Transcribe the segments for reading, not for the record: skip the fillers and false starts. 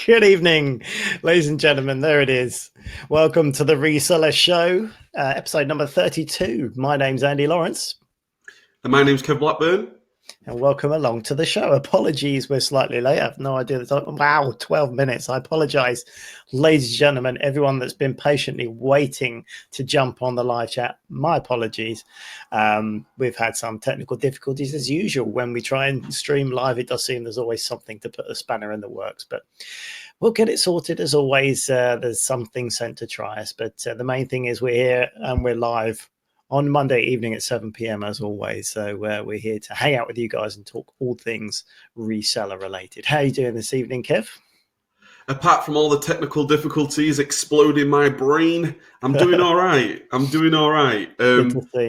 Good evening, ladies and gentlemen. There it is. Welcome to the Reseller Show, episode number 32. My name's Andy Lawrence. And my name's Kev Blackburn. And welcome along to the show. Apologies, we're slightly late. I have no idea. Wow, 12 minutes. I apologize. Ladies and gentlemen, everyone that's been patiently waiting to jump on the live chat, my apologies. We've had some technical difficulties as usual. When we try and stream live, it does seem there's always something to put a spanner in the works, but we'll get it sorted as always. There's something sent to try us, but the main thing is we're here and we're live on Monday evening at 7 p.m. as always. So we're here to hang out with you guys and talk all things reseller related. How are you doing this evening, Kev? Apart from all the technical difficulties exploding my brain, I'm doing all right.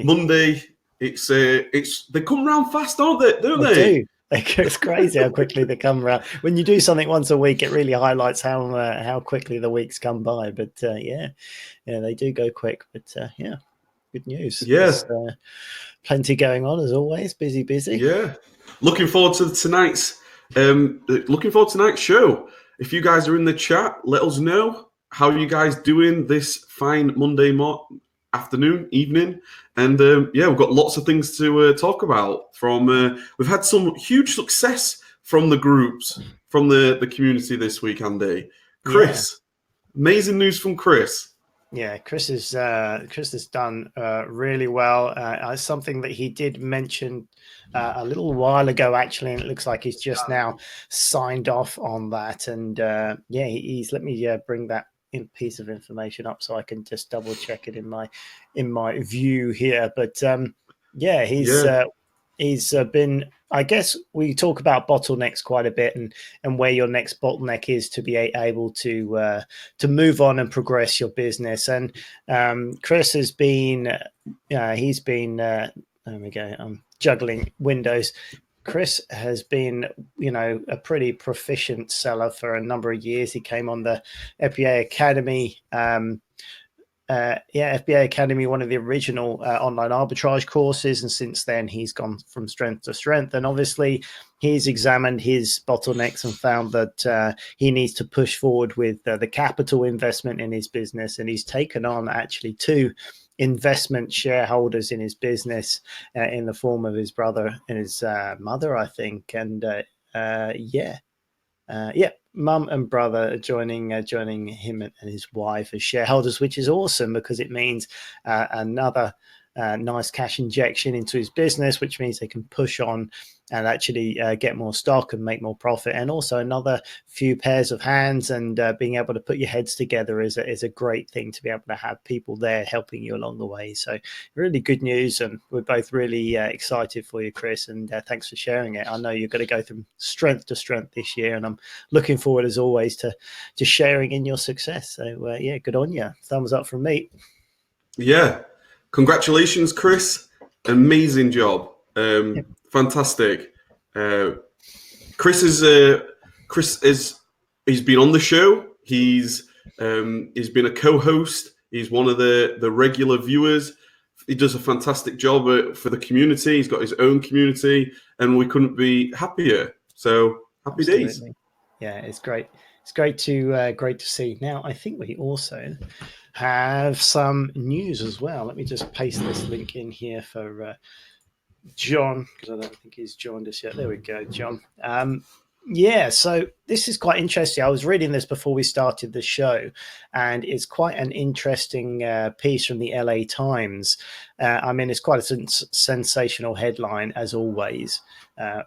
Monday, it's they come around fast, don't they? They do. It's crazy how quickly they come around. When you do something once a week, it really highlights how quickly the weeks come by. But yeah, they do go quick. But yeah. Good news. Yeah. There's, plenty going on as always. Busy. Yeah. Looking forward to tonight's show. If you guys are in the chat, let us know how you guys doing this fine Monday afternoon, evening. And yeah, we've got lots of things to talk about. We've had some huge success from the groups, from the community this week, Andy. Chris, Amazing news from Chris. Yeah, Chris has done really well. Something that he did mention a little while ago, actually, and it looks like he's just now signed off on that. And yeah, he's let me bring that piece of information up so I can just double check it in my view here. But yeah, he's been. I guess we talk about bottlenecks quite a bit, and where your next bottleneck is to be able to move on and progress your business. And Chris has been, he's been. There we go. I'm juggling windows. Chris has been, a pretty proficient seller for a number of years. He came on the FBA Academy. FBA Academy, one of the original online arbitrage courses, and since then he's gone from strength to strength. And obviously he's examined his bottlenecks and found that he needs to push forward with the capital investment in his business, and he's taken on actually 2 investment shareholders in his business in the form of his brother and his mother, I think. And mum and brother are joining him and his wife as shareholders, which is awesome because it means another nice cash injection into his business, which means they can push on and actually get more stock and make more profit, and also another few pairs of hands. And being able to put your heads together is a great thing, to be able to have people there helping you along the way. So really good news, and we're both really excited for you, Chris, and thanks for sharing it. I know you're going to go from strength to strength this year, and I'm looking forward as always to sharing in your success. So yeah, good on you. Thumbs up from me. Yeah, congratulations, Chris. Amazing job. Fantastic. Chris he's been on the show. He's been a co-host. He's one of the regular viewers. He does a fantastic job for the community. He's got his own community, and we couldn't be happier. So happy days. Yeah, it's great. It's great to see. Now, I think we also have some news as well. Let me just paste this link in here for John, because I don't think he's joined us yet. There we go, John. Yeah, so this is quite interesting. I was reading this before we started the show, and it's quite an interesting piece from the LA Times. I mean, it's quite a sensational headline, as always,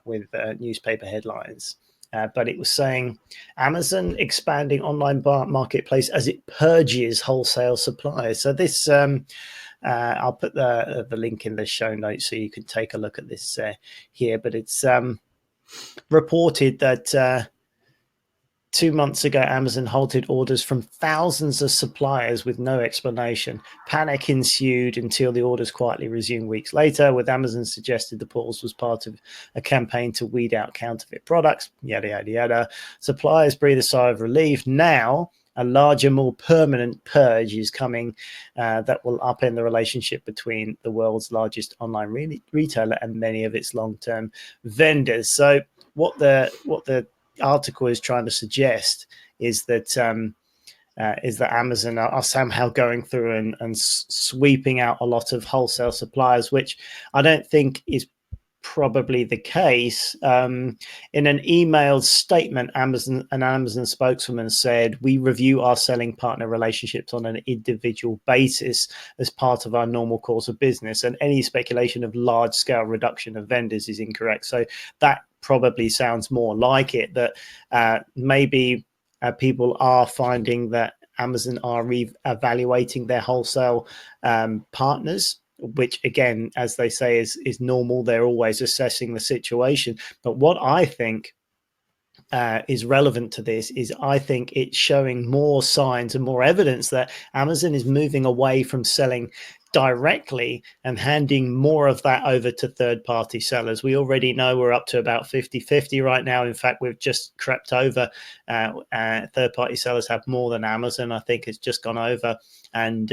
with newspaper headlines. But it was saying Amazon expanding online marketplace as it purges wholesale suppliers. So this, I'll put the link in the show notes so you can take a look at this here. But it's reported that 2 months ago, Amazon halted orders from thousands of suppliers with no explanation. Panic ensued until the orders quietly resumed weeks later, with Amazon suggested the pause was part of a campaign to weed out counterfeit products, yada, yada, yada. Suppliers breathe a sigh of relief. Now, a larger, more permanent purge is coming that will upend the relationship between the world's largest online retailer and many of its long-term vendors. So what the article is trying to suggest is that Amazon are somehow going through and sweeping out a lot of wholesale suppliers, which I don't think is probably the case. In an emailed statement, an Amazon spokeswoman said, "We review our selling partner relationships on an individual basis as part of our normal course of business, and any speculation of large-scale reduction of vendors is incorrect." So that probably sounds more like it, that maybe people are finding that Amazon are evaluating their wholesale partners, which again, as they say, is normal. They're always assessing the situation. But what I think is relevant to this is I think it's showing more signs and more evidence that Amazon is moving away from selling directly and handing more of that over to third-party sellers. We already know we're up to about 50-50 right now. In fact, we've just crept over. Third-party sellers have more than Amazon. I think it's just gone over. And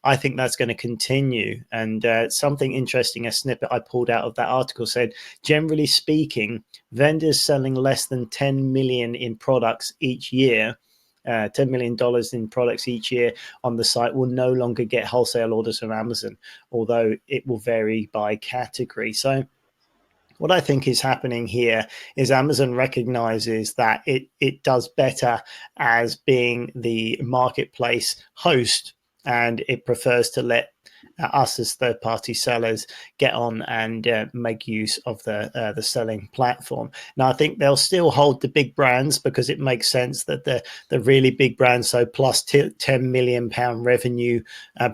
I think that's going to continue. And something interesting, a snippet I pulled out of that article said, generally speaking, vendors selling less than 10 million in products each year, $10 million in products each year on the site will no longer get wholesale orders from Amazon, although it will vary by category. So what I think is happening here is Amazon recognizes that it does better as being the marketplace host, and it prefers to let us as third-party sellers get on and make use of the selling platform. Now, I think they'll still hold the big brands because it makes sense that the really big brands, so plus £10 million revenue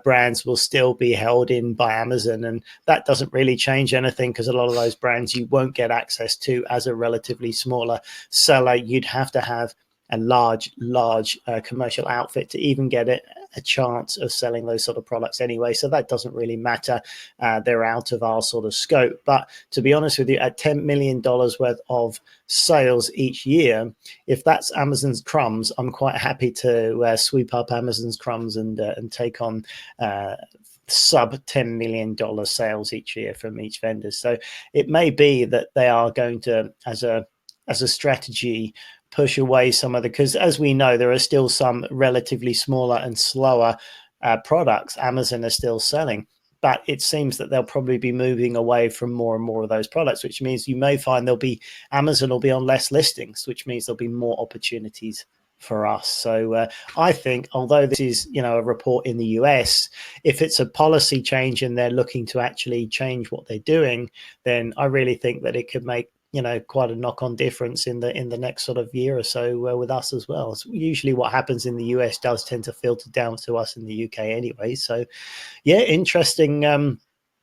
brands, will still be held in by Amazon, and that doesn't really change anything because a lot of those brands you won't get access to as a relatively smaller seller. You'd have to have a large commercial outfit to even get a chance of selling those sort of products anyway. So that doesn't really matter. They're out of our sort of scope. But to be honest with you, at $10 million worth of sales each year, if that's Amazon's crumbs, I'm quite happy to sweep up Amazon's crumbs and take on sub $10 million sales each year from each vendor. So it may be that they are going to, as a strategy, push away some of because as we know, there are still some relatively smaller and slower products Amazon are still selling, but it seems that they'll probably be moving away from more and more of those products, which means you may find Amazon will be on less listings, which means there'll be more opportunities for us. So I think, although this is a report in the US, if it's a policy change and they're looking to actually change what they're doing, then I really think that it could make quite a knock-on difference in the next sort of year or so with us as well. It's usually what happens in the US does tend to filter down to us in the UK anyway. So yeah, interesting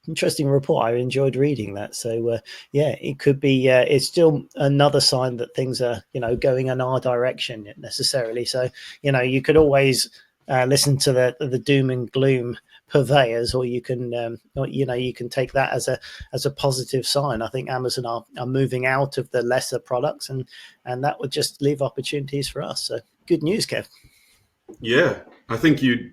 report. I enjoyed reading that. So it could be it's still another sign that things are going in our direction necessarily. So you could always listen to the doom and gloom purveyors, or you can you can take that as a positive sign. I think Amazon are moving out of the lesser products, and that would just leave opportunities for us. So good news, Kev. Yeah, I think you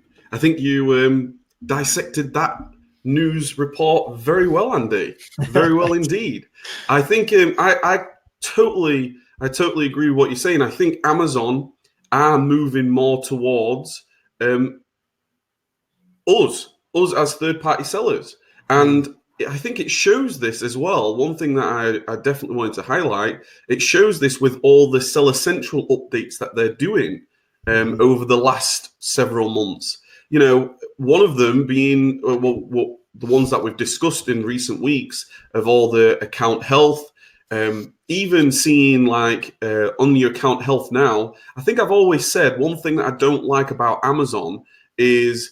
dissected that news report very well, Andy. Very well indeed. I think I totally agree with what you're saying. I think Amazon are moving more towards us as third-party sellers. And I think it shows this as well. One thing that I definitely wanted to highlight, it shows this with all the Seller Central updates that they're doing over the last several months. One of them being the ones that we've discussed in recent weeks of all the account health, even seeing like on your account health now. I think I've always said one thing that I don't like about Amazon is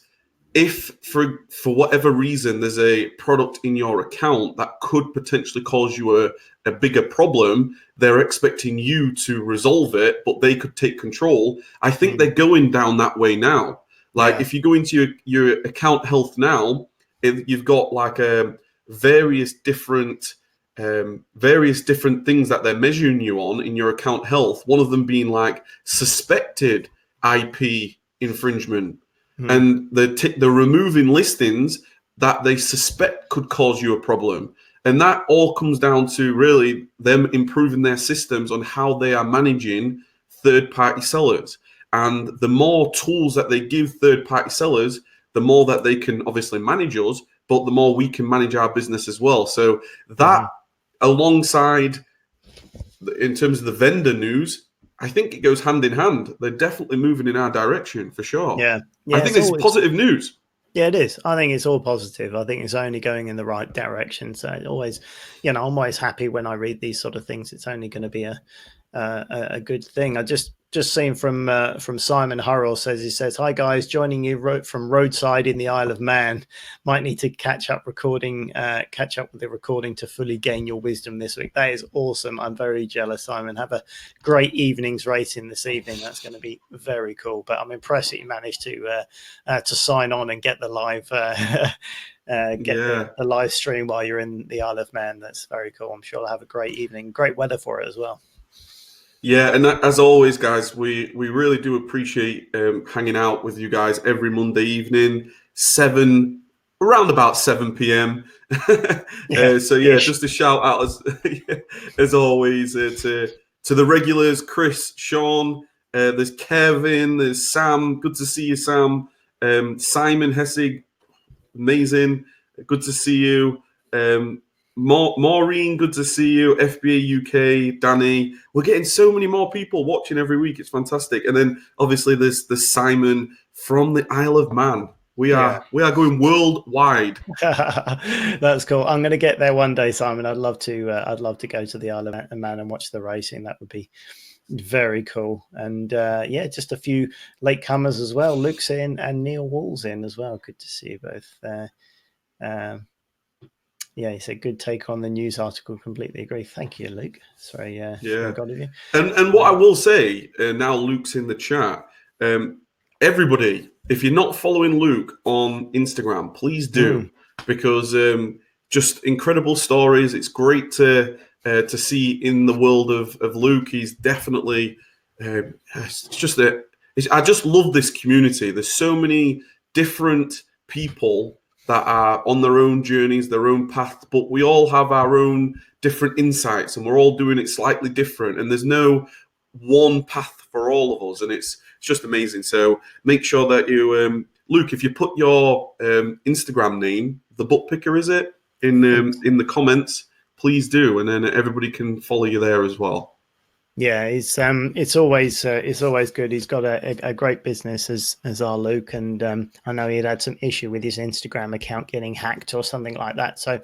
if for whatever reason there's a product in your account that could potentially cause you a bigger problem, they're expecting you to resolve it, but they could take control. I think they're going down that way now. Like if you go into your account health now, you've got like various different things that they're measuring you on in your account health. One of them being like suspected IP infringement. And they're removing listings that they suspect could cause you a problem. And that all comes down to really them improving their systems on how they are managing third-party sellers. And the more tools that they give third-party sellers, the more that they can obviously manage us, but the more we can manage our business as well. So that alongside, in terms of the vendor news, I think it goes hand in hand. They're definitely moving in our direction for sure. Yeah. I think it's positive news. Yeah, it is. I think it's all positive. I think it's only going in the right direction. So it always, I'm always happy when I read these sort of things. It's only going to be a good thing. I just seen from Simon Hurrell he says, "Hi guys, joining you from roadside in the Isle of Man. Might need to catch up with the recording to fully gain your wisdom this week." That is awesome. I'm very jealous, Simon. Have a great evening's racing this evening. That's going to be very cool. But I'm impressed that you managed to sign on and get the live the live stream while you're in the Isle of Man. That's very cool. I'm sure I'll have a great evening. Great weather for it as well. Yeah, and as always, guys, we really do appreciate hanging out with you guys every Monday evening, around about 7 p.m. Just a shout out as always to the regulars, Chris, Sean, there's Kevin, there's Sam. Good to see you, Sam. Simon Hessig, amazing. Good to see you. Maureen, good to see you. FBA UK, Danny. We're getting so many more people watching every week. It's fantastic. And then obviously there's Simon from the Isle of Man. We are going worldwide. That's cool. I'm going to get there one day, Simon. I'd love to go to the Isle of Man and watch the racing. That would be very cool. And just a few latecomers as well. Luke's in and Neil Wall's in as well. Good to see you both. He said, good take on the news article. Completely agree. Thank you, Luke. Sorry, very good of you. And what I will say, now Luke's in the chat, everybody, if you're not following Luke on Instagram, please do, because just incredible stories. It's great to see in the world of Luke. He's definitely, I just love this community. There's so many different people that are on their own journeys, their own path, but we all have our own different insights and we're all doing it slightly different. And there's no one path for all of us. And it's just amazing. So make sure that you, Luke, if you put your Instagram name, the butt picker, is it, in the comments, please do. And then everybody can follow you there as well. Yeah, it's always good. He's got a great business as our Luke, and I know he had some issue with his Instagram account getting hacked or something like that. So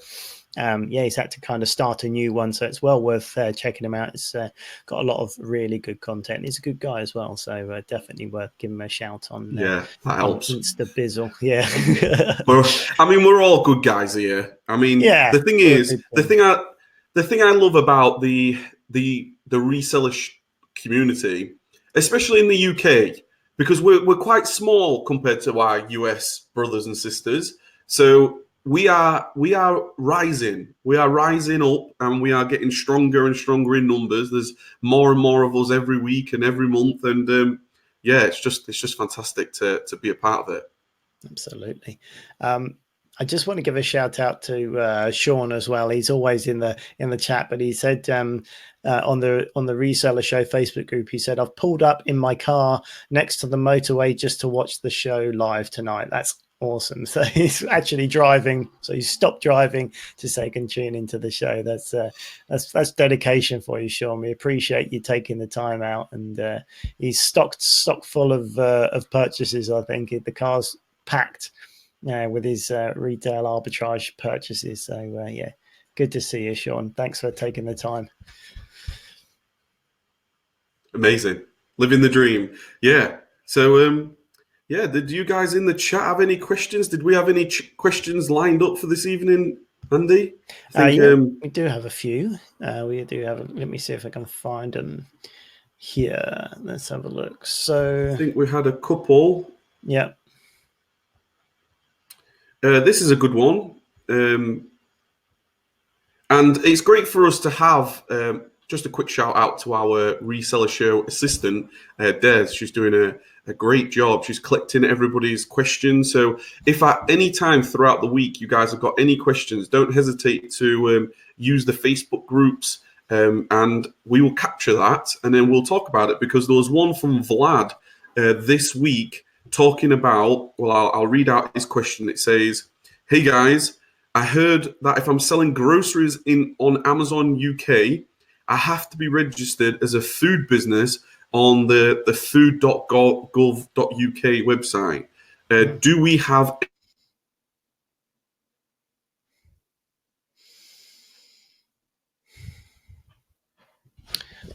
he's had to kind of start a new one. So it's well worth checking him out. It's got a lot of really good content. He's a good guy as well. So definitely worth giving him a shout on. That helps. Insta-bizzle. Yeah. We're all good guys here. I mean, the thing is, the thing I love about the reseller community, especially in the UK, because we're quite small compared to our US brothers and sisters. So we are rising. We are rising up, and we are getting stronger and stronger in numbers. There's more and more of us every week and every month, and it's just fantastic to be a part of it. Absolutely. I just want to give a shout out to Sean as well. He's always in the chat, but he said on the Reseller Show Facebook group, he said, "I've pulled up in my car next to the motorway just to watch the show live tonight." That's awesome. So he's actually driving. So he stopped driving to say can tune into the show. That's dedication for you, Sean. We appreciate you taking the time out, and he's stocked full of purchases. I think the car's packed with his retail arbitrage purchases. So good to see you, Sean. Thanks for taking the time. Amazing. Living the dream. Yeah. So did you guys in the chat have any questions? Did we have any questions lined up for this evening, Andy? We do have a few. We do have. Let me see if I can find them here. Let's have a look. So I think we had a couple. Yeah. This is a good one. And it's great for us to have just a quick shout out to our Reseller Show assistant, Des. She's doing a great job. She's collecting everybody's questions. So if at any time throughout the week you guys have got any questions, don't hesitate to use the Facebook groups, and we will capture that and then we'll talk about it, because there was one from Vlad this week talking about, well, I'll read out his question. It says, "Hey guys, I heard that if I'm selling groceries on Amazon UK, I have to be registered as a food business on the food.gov.uk website. Do we have..."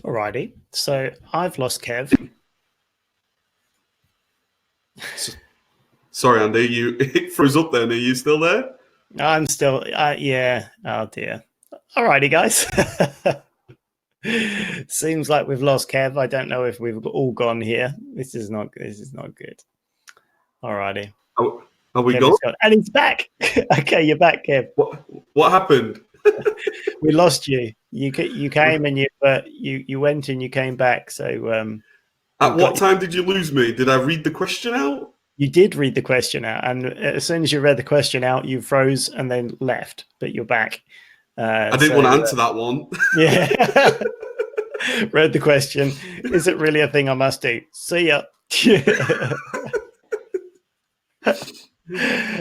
Alrighty, so I've lost Kev. Sorry, Andy, it froze up then. Are you still there? I'm still, yeah. Oh dear. Alrighty, guys. Seems like we've lost Kev. I don't know if we've all gone here. This is not good. Alrighty. Are we gone? And he's back. Okay, you're back, Kev. What happened? We lost you. You came and you went and you came back. So at what time did you lose me? Did I read the question out? You did read the question out, and as soon as you read the question out, you froze and then left. But you're back. I didn't want to answer that one. Yeah. Read the question. Is it really a thing I must do? See ya.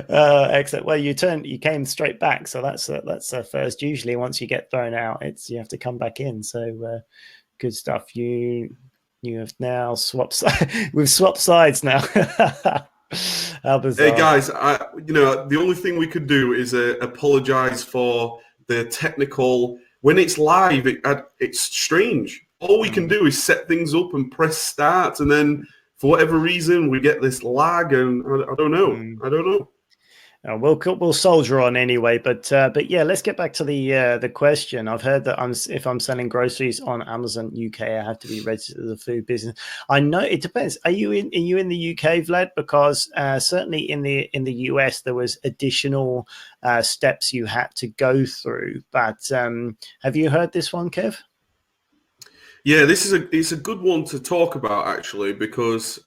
Excellent. Well, you came straight back, so that's a first. Usually, once you get thrown out, you have to come back in. So good stuff. You have now swapped. We've swapped sides now. How bizarre. Hey guys, the only thing we could do is apologize for the technical. When it's live, it's strange. All we can do is set things up and press start, and then for whatever reason we get this lag, and I don't know. We'll soldier on anyway, but yeah, let's get back to the question. I've heard that if I'm selling groceries on Amazon UK, I have to be registered as a food business. I know it depends. Are you in the UK, Vlad? Because certainly in the US there was additional steps you had to go through. But have you heard this one, Kev? Yeah, it's a good one to talk about actually, because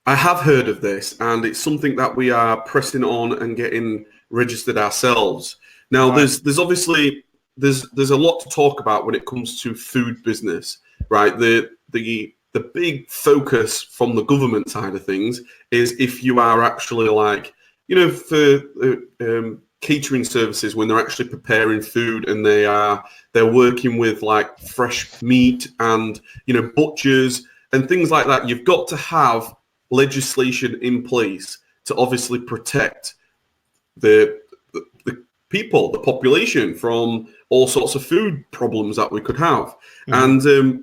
I have heard of this, and it's something that we are pressing on and getting registered ourselves. Now, right. There's obviously there's a lot to talk about when it comes to food business, right? The big focus from the government side of things is if you are actually for catering services, when they're actually preparing food and they're working with like fresh meat and butchers and things like that. You've got to have legislation in place to obviously protect the people, the population, from all sorts of food problems that we could have. Mm-hmm.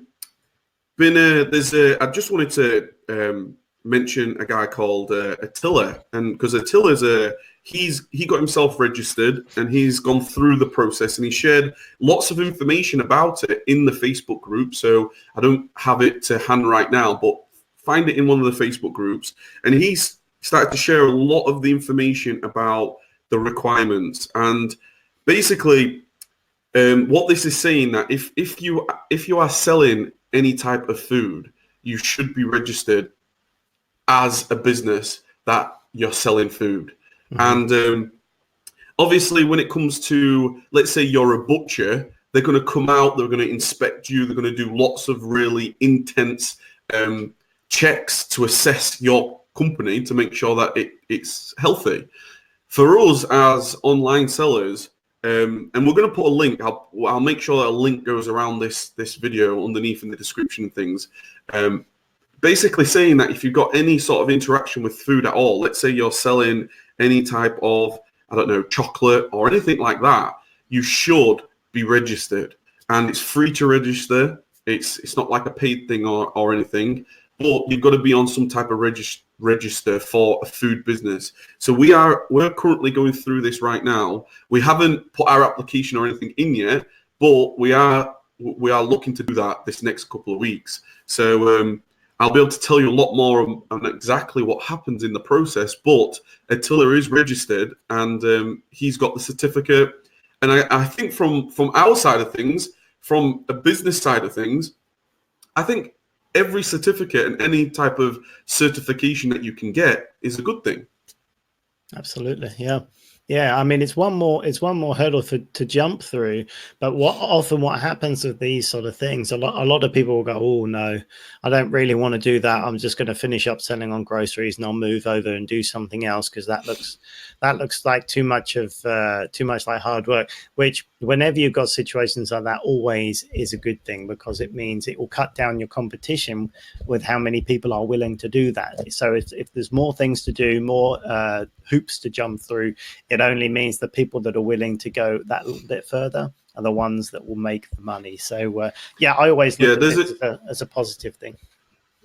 And I just wanted to mention a guy called Attila, and because Attila's he got himself registered and he's gone through the process, and he shared lots of information about it in the Facebook group. So I don't have it to hand right now, but find it in one of the Facebook groups, and he's started to share a lot of the information about the requirements. And basically, what this is saying, that if you are selling any type of food, you should be registered as a business that you're selling food. Mm-hmm. And obviously, when it comes to, let's say you're a butcher, they're going to come out, they're going to inspect you, they're going to do lots of really intense checks to assess your company to make sure that it's healthy. For us as online sellers, and we're going to put a link, I'll make sure that a link goes around this video underneath in the description and things, basically saying that if you've got any sort of interaction with food at all, let's say you're selling any type of, I don't know, chocolate or anything like that, you should be registered, and it's free to register. It's not like a paid thing or anything. But you've got to be on some type of register for a food business. So we're currently going through this right now. We haven't put our application or anything in yet, but we are looking to do that this next couple of weeks. So I'll be able to tell you a lot more on exactly what happens in the process. But Attila is registered, and he's got the certificate. And I think from our side of things, from a business side of things, I think every certificate and any type of certification that you can get is a good thing. Absolutely, yeah. Yeah, I mean, it's one more hurdle to jump through. But what happens with these sort of things, a lot of people will go, oh no, I don't really want to do that. I'm just going to finish up selling on groceries and I'll move over and do something else because that looks like too much like hard work. Which, whenever you've got situations like that, always is a good thing, because it means it will cut down your competition with how many people are willing to do that. So if there's more things to do, more hoops to jump through, it only means the people that are willing to go that little bit further are the ones that will make the money. So yeah, I always look at it as a positive thing.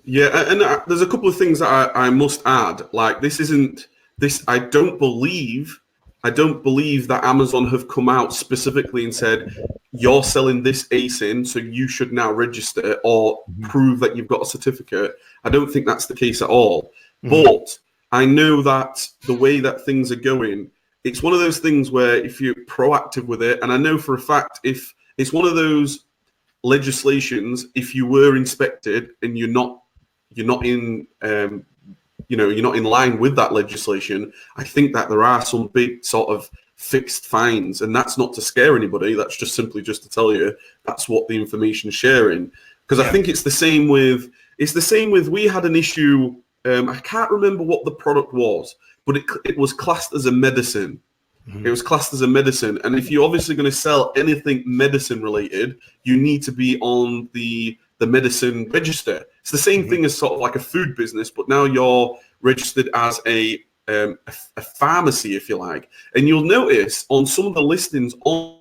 Yeah, and there's a couple of things that I must add. Like, I don't believe that Amazon have come out specifically and said, you're selling this ASIN, so you should now register or prove that you've got a certificate. I don't think that's the case at all. But I know that the way that things are going, it's one of those things where if you're proactive with it, and I know for a fact, if it's one of those legislations, if you were inspected and you're not in you're not in line with that legislation, I think that there are some big sort of fixed fines, and that's not to scare anybody. That's just simply just to tell you that's what the information sharing. Because I think it's the same with we had an issue. I can't remember what the product was, but it was classed as a medicine. It was classed as a medicine, and if you're obviously going to sell anything medicine related, you need to be on the medicine register. It's the same thing as sort of like a food business, but now you're registered as a pharmacy, if you like. And you'll notice on some of the listings on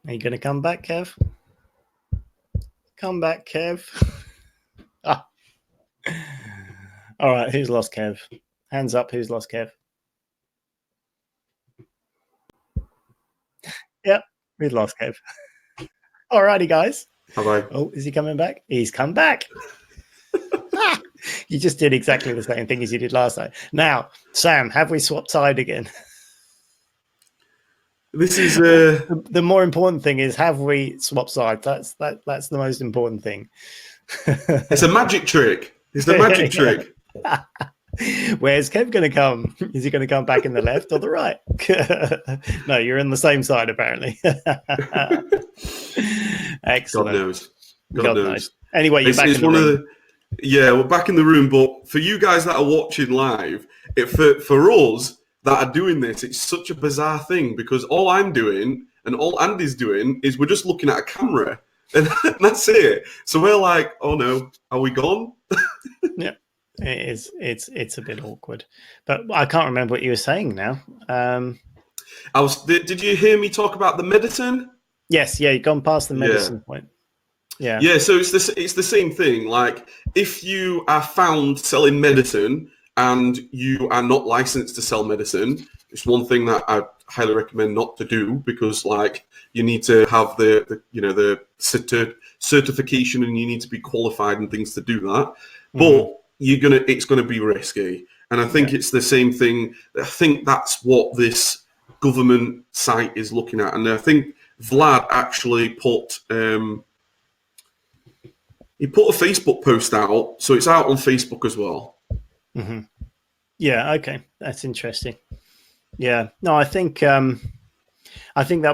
Are you going to come back, Kev? Come back, Kev. Ah. All right, who's lost Kev? Hands up, who's lost Kev? Yep, we've lost Kev. All righty, guys. Bye-bye. Oh, is he coming back? He's come back. You just did exactly the same thing as you did last time. Now, Sam, have we swapped side again? This is the more important thing is, have we swapped sides? That's the most important thing. It's a magic trick. It's the magic trick. Where's Kev going to come? Is he going to come back in the left or the right? No, you're in the same side, apparently. Excellent. God knows. Anyway, you're back in the room. We're back in the room. But for you guys that are watching live, for us that are doing this, it's such a bizarre thing, because all I'm doing and all Andy's doing is we're just looking at a camera, and that's it. So we're like, oh no, are we gone? Yeah. It is. It's a bit awkward, but I can't remember what you were saying now. Did you hear me talk about the medicine? Yes. Yeah, you've gone past the medicine point. Yeah. Yeah. So it's the same thing. Like, if you are found selling medicine and you are not licensed to sell medicine, it's one thing that I highly recommend not to do, because like you need to have the certification and you need to be qualified and things to do that. But it's gonna be risky, and I think it's the same thing. I think that's what this government site is looking at, and I think Vlad actually put a Facebook post out, so it's out on Facebook as well. Yeah, okay, that's interesting. Yeah, no, I think that'll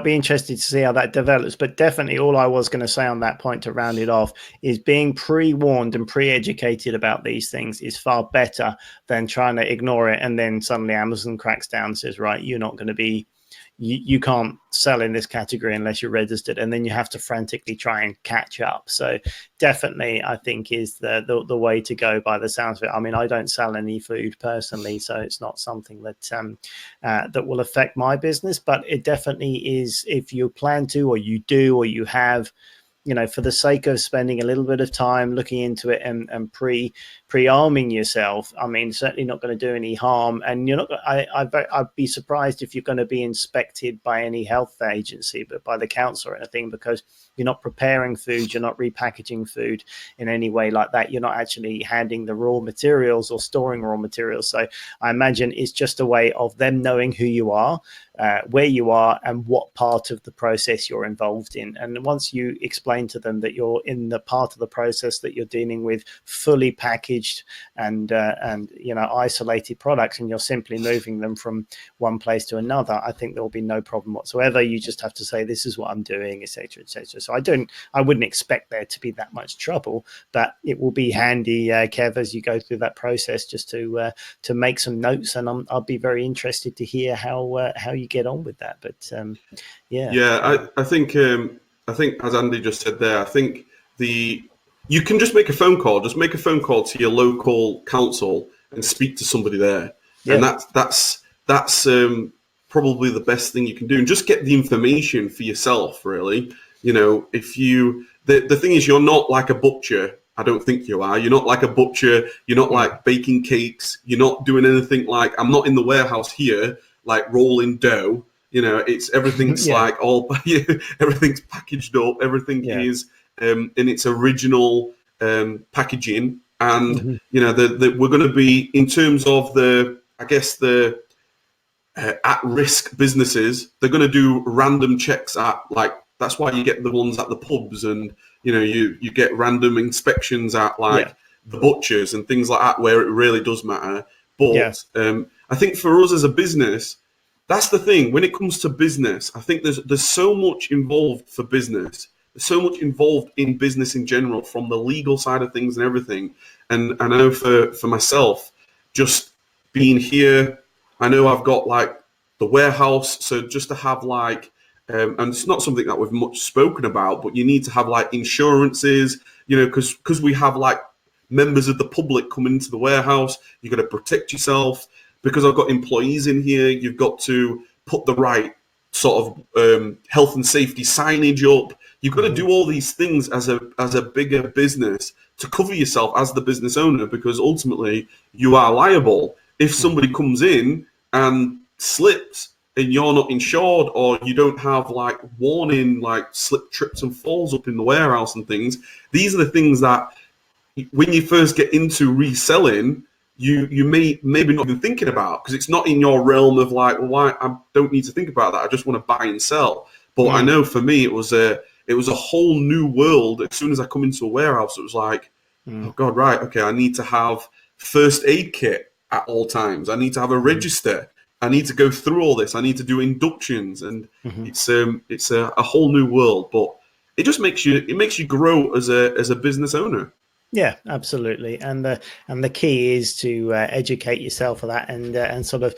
be interesting to see how that develops. But definitely, all I was going to say on that point to round it off is being pre-warned and pre-educated about these things is far better than trying to ignore it and then suddenly Amazon cracks down and says, right, you're not going to be, you can't sell in this category unless you're registered, and then you have to frantically try and catch up. So definitely, I think is the way to go by the sounds of it. I mean, I don't sell any food personally, so it's not something that that will affect my business, but it definitely is, if you plan to, or you do, or you have, for the sake of spending a little bit of time looking into it and pre-arming yourself, I mean, certainly not going to do any harm. And you're not. I'd be surprised if you're going to be inspected by any health agency, but by the council or anything, because you're not preparing food, you're not repackaging food in any way like that. You're not actually handing the raw materials or storing raw materials. So I imagine it's just a way of them knowing who you are, where you are, and what part of the process you're involved in. And once you explain to them that you're in the part of the process that you're dealing with fully packaged and isolated products, and you're simply moving them from one place to another, I think there will be no problem whatsoever. You just have to say, this is what I'm doing, etc., etc. So I wouldn't expect there to be that much trouble, but it will be handy, Kev, as you go through that process, just to make some notes, and I'll be very interested to hear how you get on with that. But I think as Andy just said there, I think you can just make a phone call. Just make a phone call to your local council and speak to somebody there, and that's probably the best thing you can do, and just get the information for yourself. Really, if the thing is, you're not like a butcher. I don't think you are. You're not like a butcher. You're not like baking cakes. You're not doing anything like, I'm not in the warehouse here, like rolling dough. It's everything's like all, everything's packaged up. Everything is in its original packaging. And, we're going to be, in terms of the at-risk businesses, they're going to do random checks at, like, that's why you get the ones at the pubs, and you get random inspections at the butchers and things like that, where it really does matter. But I think for us as a business, that's the thing. When it comes to business, I think there's so much involved for business. There's so much involved in business in general, from the legal side of things and everything. And I know for myself, just being here, I know I've got like the warehouse. So just to have like, and it's not something that we've much spoken about, but you need to have like insurances, because we have like members of the public coming into the warehouse. You've got to protect yourself. Because I've got employees in here, you've got to put the right sort of health and safety signage up. You've got to do all these things as a bigger business to cover yourself as the business owner, because ultimately you are liable. If somebody comes in and slips and you're not insured, or you don't have like warning, like slip, trips and falls up in the warehouse and things, these are the things that when you first get into reselling, you maybe not even thinking about, because it's not in your realm of like, well, why, I don't need to think about that. I just want to buy and sell. But I know for me, it was a whole new world. As soon as I come into a warehouse, it was like, oh God, right, okay, I need to have first aid kit at all times. I need to have a register. I need to go through all this. I need to do inductions, and it's a whole new world. But it just makes you grow as a business owner. Yeah, absolutely. And the key is to educate yourself for that, and sort of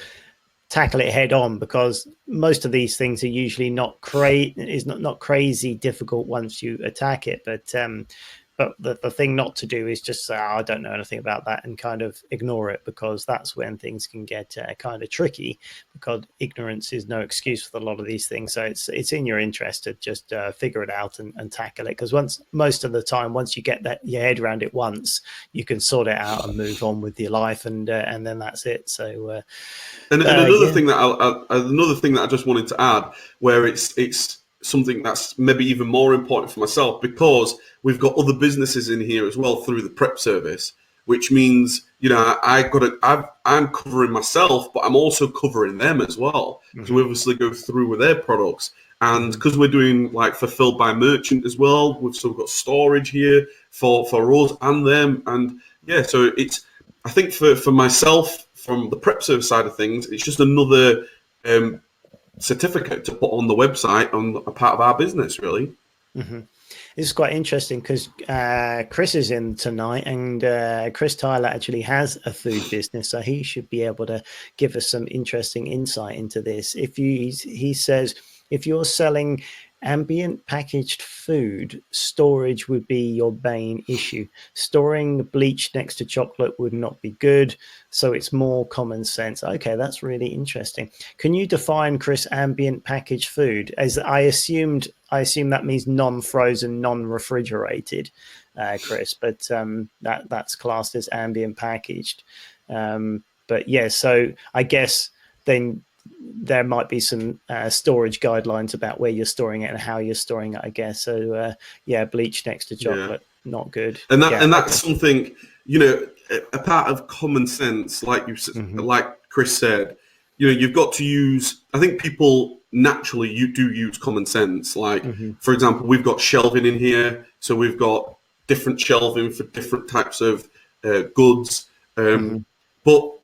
tackle it head on, because most of these things are usually not crazy difficult once you attack it. But the thing not to do is just say, I don't know anything about that, and kind of ignore it, because that's when things can get kind of tricky, because ignorance is no excuse for a lot of these things. So it's in your interest to just figure it out and tackle it, because most of the time, once you get your head around it once, you can sort it out and move on with your life, and then that's it. So another thing that I just wanted to add, where it's something that's maybe even more important for myself, because we've got other businesses in here as well through the prep service, which means, I'm covering myself, but I'm also covering them as well. So we obviously go through with their products. And because we're doing like fulfilled by merchant as well, we've still got storage here for us and them. And so I think for myself, from the prep service side of things, it's just another certificate to put on the website on a part of our business, really. It's quite interesting, because Chris is in tonight, and Chris Tyler actually has a food business, so he should be able to give us some interesting insight into this. He says, if you're selling ambient packaged food storage would be your main issue. Storing bleach next to chocolate would not be good, so it's more common sense. Okay, that's really interesting. Can you define, Chris, ambient packaged food? As I assume that means non-frozen, non-refrigerated, Chris, but that's classed as ambient packaged. But yeah, so I guess then there might be some storage guidelines about where you're storing it and how you're storing it, I guess. So yeah, bleach next to chocolate, not good. And that's okay. something, a part of common sense, like like Chris said, you've got to use. I think people naturally do use common sense. Like for example, we've got shelving in here, so we've got different shelving for different types of goods, but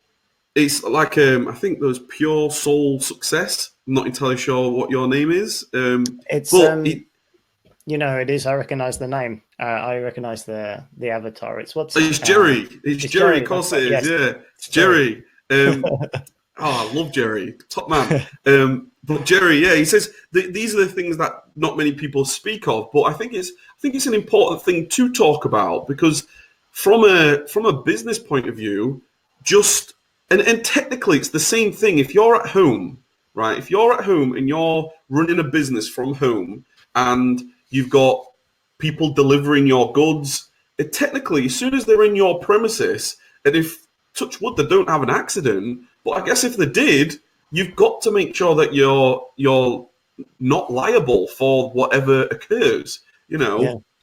it's like I think there was Pure Soul Success. I'm not entirely sure what your name is. It's it is. I recognize the name. I recognize the avatar. It's Jerry. It's Jerry. Of course it is. Yes. Yeah, it's Jerry. I love Jerry. Top man. But Jerry, yeah, he says these are the things that not many people speak of. But I think it's an important thing to talk about, because from a business point of view, and technically it's the same thing. If you're at home, right? If you're at home and you're running a business from home and you've got people delivering your goods, technically, as soon as they're in your premises, and if, touch wood, they don't have an accident, but I guess if they did, you've got to make sure that you're not liable for whatever occurs,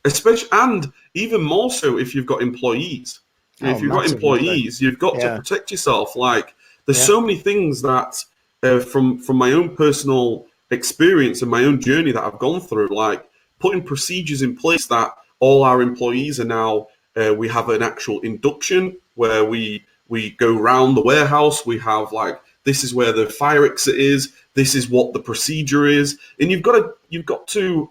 especially, and even more so if you've got employees. If you've got employees, so. You've got to protect yourself. Like, there's so many things that, from my own personal experience and my own journey that I've gone through, like putting procedures in place that all our employees are now, we have an actual induction where we go around the warehouse. We have like, this is where the fire exit is. This is what the procedure is. And you've got to,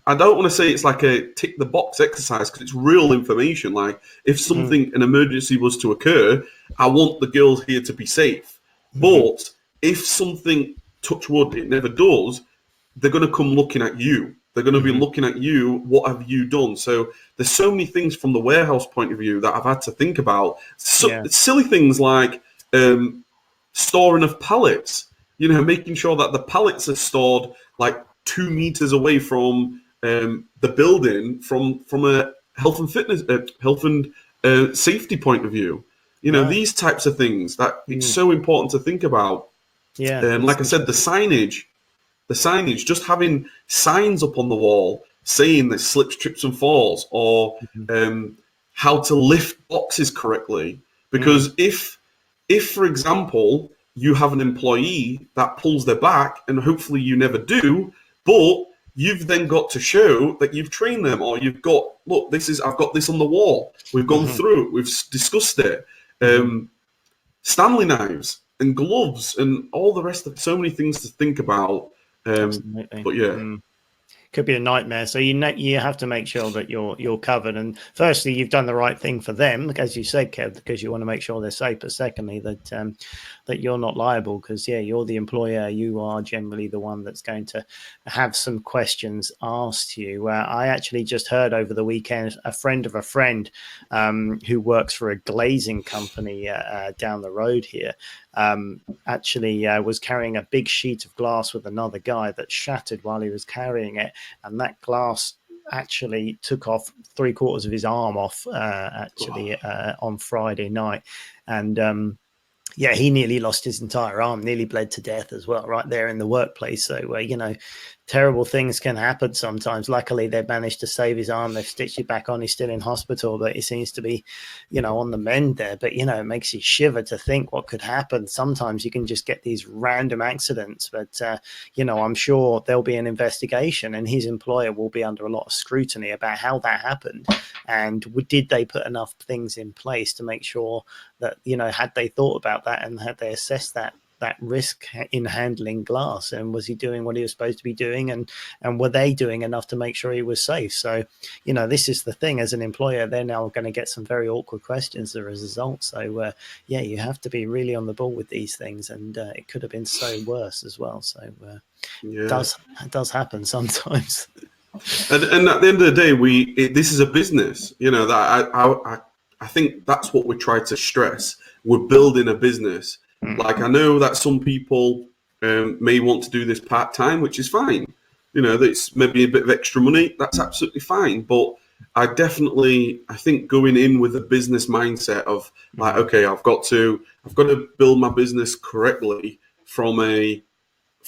I don't want to say it's like a tick the box exercise, because it's real information. Like, if something, an emergency was to occur, I want the girls here to be safe. But if something, touch wood, it never does, they're going to come looking at you. They're going to be looking at you. What have you done? So there's so many things from the warehouse point of view that I've had to think about. Silly things like storing of pallets, making sure that the pallets are stored like 2 meters away from the building from a health and fitness, health and safety point of view. These types of things that it's so important to think about. Yeah. Like I said, the signage, just having signs up on the wall saying that slips, trips and falls, or how to lift boxes correctly. Because if, for example, you have an employee that pulls their back, and hopefully you never do, but you've then got to show that you've trained them, or you've got, look, I've got this on the wall. We've gone through it. We've discussed it. Stanley knives and gloves and all the rest of so many things to think about. But yeah. Could be a nightmare. So you have to make sure that you're covered. And firstly, you've done the right thing for them, as you said, Kev, because you want to make sure they're safe. But secondly, that you're not liable, because you're the employer. You are generally the one that's going to have some questions asked you. I actually just heard over the weekend a friend of a friend who works for a glazing company down the road here. Actually was carrying a big sheet of glass with another guy that shattered while he was carrying it, and that glass actually took off 3/4 of his arm off on Friday night. And he nearly lost his entire arm, nearly bled to death as well, right there in the workplace. So, terrible things can happen sometimes. Luckily, they've managed to save his arm. They've stitched it back on. He's still in hospital, but he seems to be, on the mend there. But, it makes you shiver to think what could happen. Sometimes you can just get these random accidents. But, I'm sure there'll be an investigation, and his employer will be under a lot of scrutiny about how that happened. And did they put enough things in place to make sure that, had they thought about that and had they assessed that that risk in handling glass, and was he doing what he was supposed to be doing, and were they doing enough to make sure he was safe? So, this is the thing, as an employer, they're now going to get some very awkward questions as a result. So you have to be really on the ball with these things, and it could have been so worse as well. So it does happen sometimes. And at the end of the day, this is a business. That I think that's what we try to stress. We're building a business. Like, I know that some people may want to do this part time, which is fine. That's maybe a bit of extra money. That's absolutely fine. But I think going in with a business mindset of like, okay, I've got to build my business correctly from a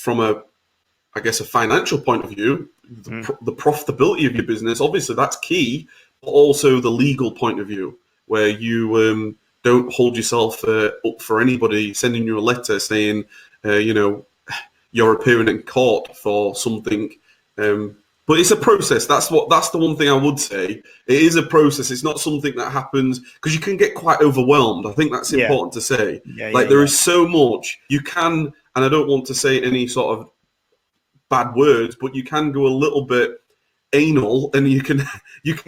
I guess a financial point of view, the profitability of your business. Obviously, that's key, but also the legal point of view, where you don't hold yourself up for anybody sending you a letter saying, you're appearing in court for something. But it's a process. That's the one thing I would say. It is a process. It's not something that happens, because you can get quite overwhelmed. I think that's important to say. There is so much you can, and I don't want to say any sort of bad words, but you can go a little bit anal, and you can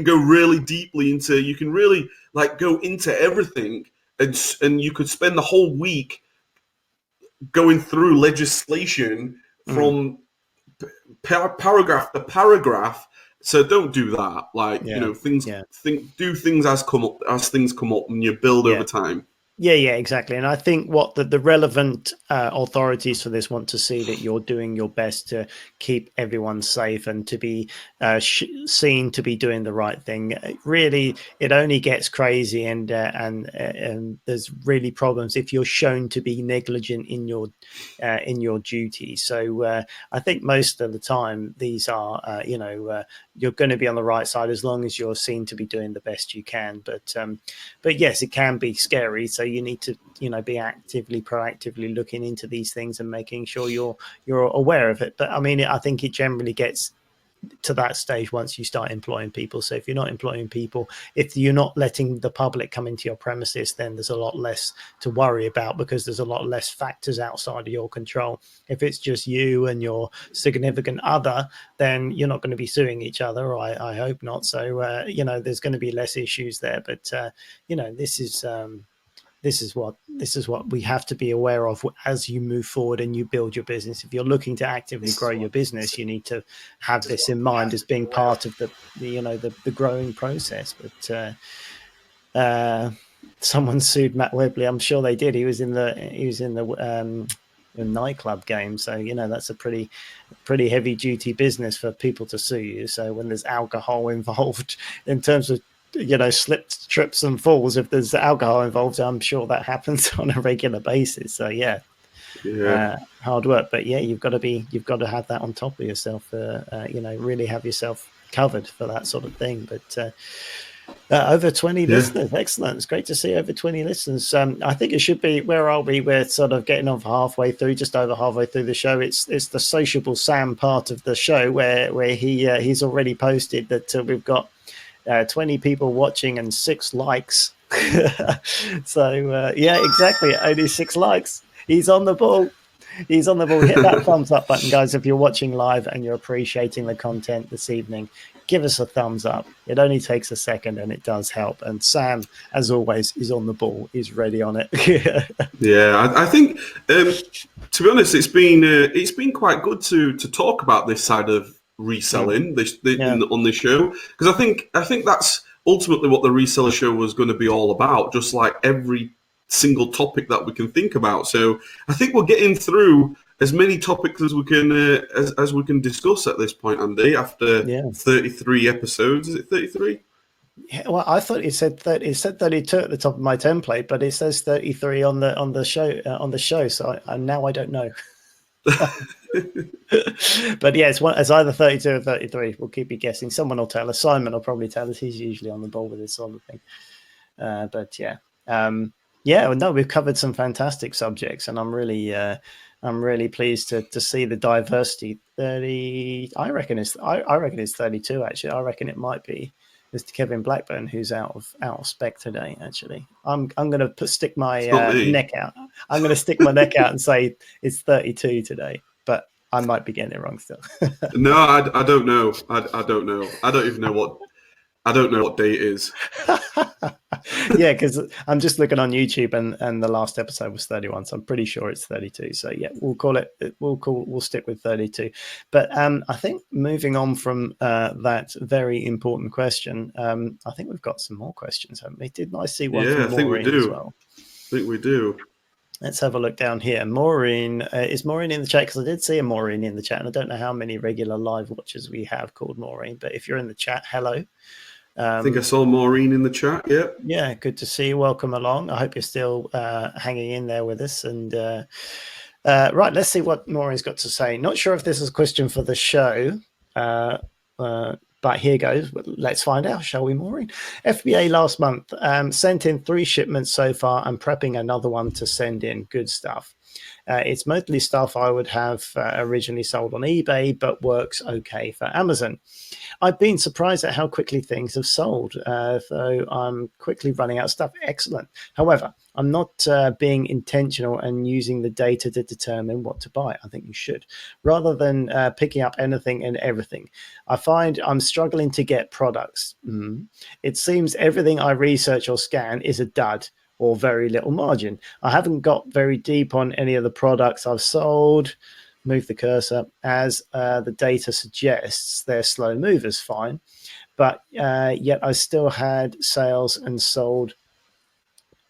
go really deeply into, you can really go into everything, and you could spend the whole week going through legislation from paragraph to paragraph. So don't do that. Do things as things come up, and you build over time. Yeah, exactly. And I think what the relevant authorities for this want to see that you're doing your best to keep everyone safe and to be seen to be doing the right thing. Really, it only gets crazy, and there's really problems if you're shown to be negligent in your duty. So I think most of the time these are, you're going to be on the right side as long as you're seen to be doing the best you can. But yes, it can be scary. So you need to, be proactively looking into these things and making sure you're aware of it. But I mean, I think it generally gets to that stage once you start employing people. So if you're not employing people, if you're not letting the public come into your premises, then there's a lot less to worry about, because there's a lot less factors outside of your control. If it's just you and your significant other, then you're not going to be suing each other. I hope not. So there's going to be less issues there. But this is what we have to be aware of as you move forward and you build your business. If you're looking to actively grow your business, you need to have this in mind as being part of the growing process. But someone sued Matt Webley. I'm sure they did. He was in the nightclub game. So that's a pretty heavy duty business for people to sue you. So when there's alcohol involved, in terms of slips, trips and falls, if there's alcohol involved, I'm sure that happens on a regular basis. So hard work. But you've got to have that on top of yourself, really have yourself covered for that sort of thing. But over 20 listeners, excellent. It's great to see over 20 listeners. I think it should be, where are we? We're sort of getting off halfway through, just over halfway through the show. It's the sociable Sam part of the show where he's already posted that we've got 20 people watching and 6 likes. So exactly, only 6 likes. He's on the ball. Hit that thumbs up button, guys. If you're watching live and you're appreciating the content this evening, give us a thumbs up. It only takes a second, and it does help. And Sam, as always, is on the ball. He's ready on it. I think to be honest, it's been quite good to talk about this side of reselling on this show, because I think that's ultimately what the Reseller Show was going to be all about, just like every single topic that we can think about. So I think we're getting through as many topics as we can as we can discuss at this point, Andy, after 33 episodes. Is it 33? Yeah, well, I thought it said 30. It said 32 at the top of my template, but it says 33 on the show. So now I don't know. But it's either 32 or 33. We'll keep you guessing. Someone will tell us. Simon will probably tell us. He's usually on the ball with this sort of thing. We've covered some fantastic subjects, and I'm really pleased to see the diversity. 30, I reckon it's 32 actually. I reckon it might be Mr. Kevin Blackburn who's out of spec today. Actually, I'm going to stick my neck out. I'm going to stick my neck out and say it's 32 today, but I might be getting it wrong still. No, I don't know. I don't know. I don't even know what. I don't know what day it is. Yeah, because I'm just looking on YouTube, and the last episode was 31, so I'm pretty sure it's 32. So yeah, we'll stick with 32. But I think moving on from that very important question, I think we've got some more questions, haven't we? Didn't I see one from I think we Maureen do. as well? I think we do. Let's have a look down here. Maureen, is Maureen in the chat? Because I did see a Maureen in the chat, and I don't know how many regular live watchers we have called Maureen, but if you're in the chat, hello. I think I saw Maureen in the chat. Yep. Yeah, good to see you. Welcome along. I hope you're still hanging in there with us. And right, let's see what Maureen's got to say. Not sure if this is a question for the show, but here goes. Let's find out, shall we, Maureen? FBA last month sent in 3 shipments so far. I'm prepping another one to send in. Good stuff. It's mostly stuff I would have originally sold on eBay, but works okay for Amazon. I've been surprised at how quickly things have sold, though I'm quickly running out of stuff. Excellent. However, I'm not being intentional and using the data to determine what to buy. I think you should, rather than picking up anything and everything. I find I'm struggling to get products. It seems everything I research or scan is a dud or very little margin. I haven't got very deep on any of the products I've sold. Move the cursor, as the data suggests they're slow movers, fine, but yet I still had sales and sold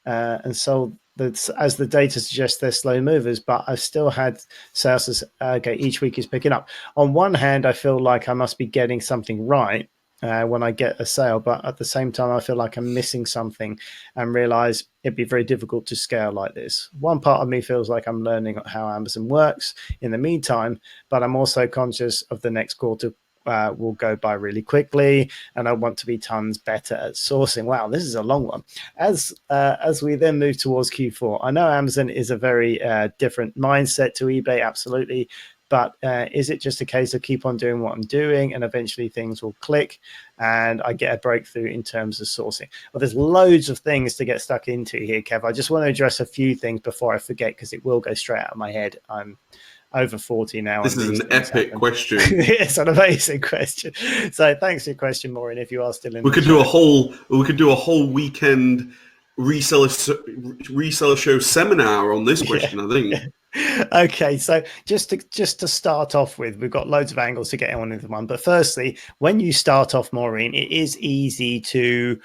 as the data suggests they're slow movers, but I've still had sales as okay, each week is picking up. On one hand, I feel like I must be getting something right when I get a sale, but at the same time, I feel like I'm missing something and realize it'd be very difficult to scale like this. One part of me feels like I'm learning how Amazon works in the meantime, but I'm also conscious of the next quarter will go by really quickly, and I want to be tons better at sourcing. Wow, this is a long one. As we then move towards Q4, I know Amazon is a very different mindset to eBay, absolutely. But is it just a case of keep on doing what I'm doing and eventually things will click and I get a breakthrough in terms of sourcing? Well, there's loads of things to get stuck into here, Kev. I just want to address a few things before I forget, because it will go straight out of my head. I'm over 40 now. This is an epic question. It's an amazing question. So thanks for your question, Maureen. If you are still in, we could do a whole weekend reseller show seminar on this question. I think. Okay, so just to start off with, we've got loads of angles to get on with one. But firstly, when you start off, Maureen, it is easy to